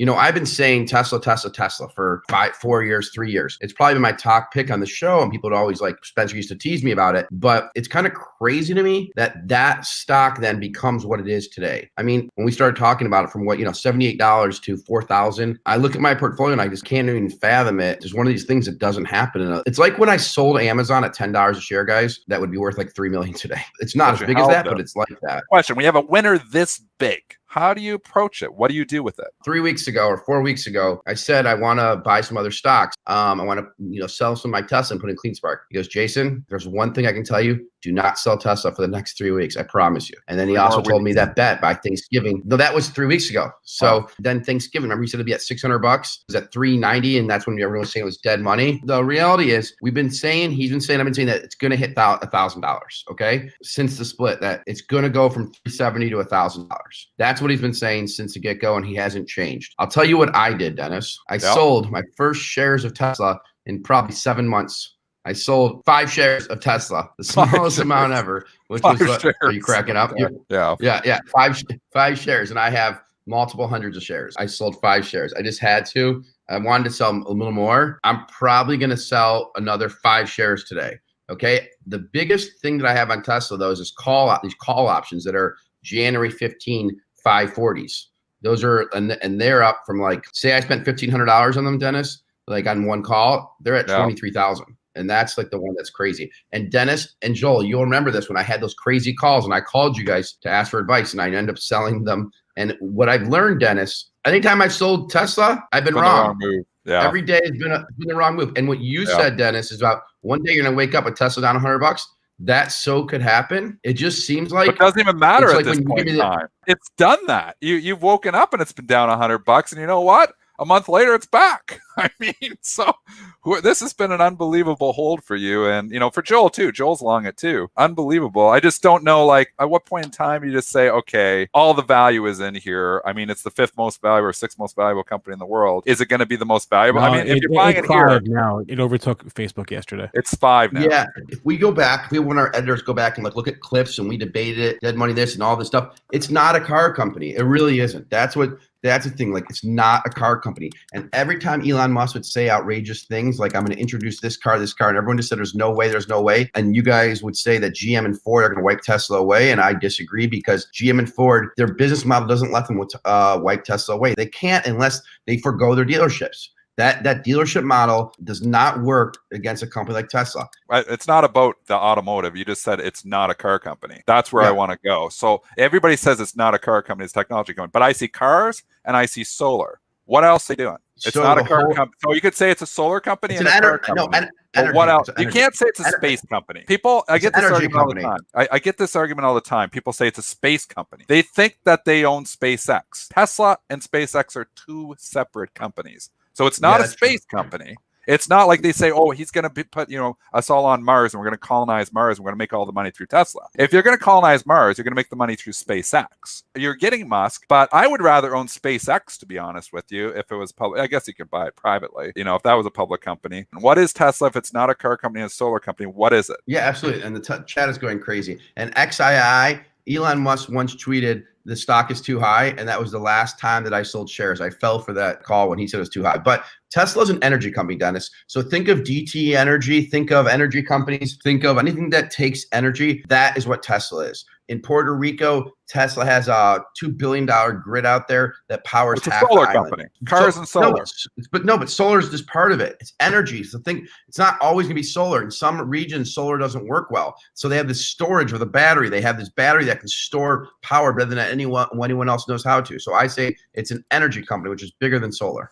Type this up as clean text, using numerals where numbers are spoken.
I've been saying Tesla for 4 years, 3 years. It's probably been my top pick on the show, and people would always Spencer used to tease me about it. But it's kind of crazy to me that stock then becomes what it is today. I mean, when we started talking about it from $78 to $4,000, I look at my portfolio and I just can't even fathom it. It's one of these things that doesn't happen. It's like when I sold Amazon at $10 a share, guys, that would be worth like $3 million today. It's not as big as that, but it's like that. Question: we have a winner this big. How do you approach it? What do you do with it? 3 weeks ago or 4 weeks ago, I said I want to buy some other stocks. I want to sell some of my Tesla and put in CleanSpark. He goes, Jason, there's one thing I can tell you. Do not sell Tesla for the next 3 weeks. I promise you. And then he also told me that bet by Thanksgiving. No, that was 3 weeks ago. So then Thanksgiving, remember he said it'd be at $600. It was at $390, and that's when everyone was saying it was dead money. The reality is I've been saying that it's going to hit $1,000. Okay, since the split, that it's going to go from $370 to $1,000. That's what he's been saying since the get-go, and he hasn't changed. I'll tell you what I did, Dennis. I sold my first shares of Tesla in probably 7 months. I sold 5 shares of Tesla, the smallest amount ever, which was are you cracking up? Yeah. Five shares, and I have multiple hundreds of shares. I sold 5 shares. I just had to. I wanted to sell a little more. I'm probably going to sell another 5 shares today. Okay. The biggest thing that I have on Tesla, though, is these call options that are January 15, 540s. Those are, and they're up from say I spent $1,500 on them, Dennis, on one call, they're at 23,000. And that's the one that's crazy. And Dennis and Joel, you'll remember this when I had those crazy calls and I called you guys to ask for advice and I ended up selling them. And what I've learned, Dennis, anytime I've sold Tesla, I've been wrong. Yeah. Every day has been the wrong move. And what you said, Dennis, is about one day you're going to wake up with Tesla down $100. That so could happen. It just seems like it doesn't even matter at this point in time. It's done that. You've woken up and it's been down $100, and you know what? A month later, it's back. I mean, so this has been an unbelievable hold for you. And, for Joel, too. Joel's long it, too. Unbelievable. I just don't know, at what point in time you just say, okay, all the value is in here. I mean, it's the 5th most valuable or 6th most valuable company in the world. Is it going to be the most valuable? No, if you're buying it here. Now. It overtook Facebook yesterday. It's 5 now. Yeah. If we go back, when our editors go back and look at clips and we debated it, dead money this and all this stuff, it's not a car company. It really isn't. That's the thing. It's not a car company. And every time Elon Musk would say outrageous things like, I'm going to introduce this car, and everyone just said, there's no way. And you guys would say that GM and Ford are going to wipe Tesla away. And I disagree, because GM and Ford, their business model doesn't let them wipe Tesla away. They can't unless they forgo their dealerships. That dealership model does not work against a company like Tesla. It's not about the automotive. You just said it's not a car company. That's where I want to go. So everybody says it's not a car company, it's a technology company. But I see cars and I see solar. What else are they doing? It's not a car company. So you could say it's a solar company and a car company. But what else? You can't say it's a space company. People, I get this argument all the time. I get this argument all the time. People say it's a space company. They think that they own SpaceX. Tesla and SpaceX are 2 separate companies. So it's not a space company. It's not like they say, oh, he's going to put us all on Mars and we're going to colonize Mars and we're going to make all the money through Tesla. If you're going to colonize Mars, you're going to make the money through SpaceX. You're getting Musk, but I would rather own SpaceX, to be honest with you, if it was public. I guess you could buy it privately, if that was a public company. What is Tesla if it's not a car company and a solar company? What is it? Yeah, absolutely. And the chat is going crazy. And XII, Elon Musk once tweeted, the stock is too high. And that was the last time that I sold shares. I fell for that call when he said it was too high. But Tesla's an energy company, Dennis. So think of DT Energy, think of energy companies, think of anything that takes energy. That is what Tesla is. In Puerto Rico, Tesla has a $2 billion grid out there that powers half the island. It's a solar company. Cars and solar. But solar is just part of it. It's energy. So it's not always going to be solar. In some regions, solar doesn't work well. So they have this storage with a battery. They have this battery that can store power better than anyone else knows how to. So I say it's an energy company, which is bigger than solar.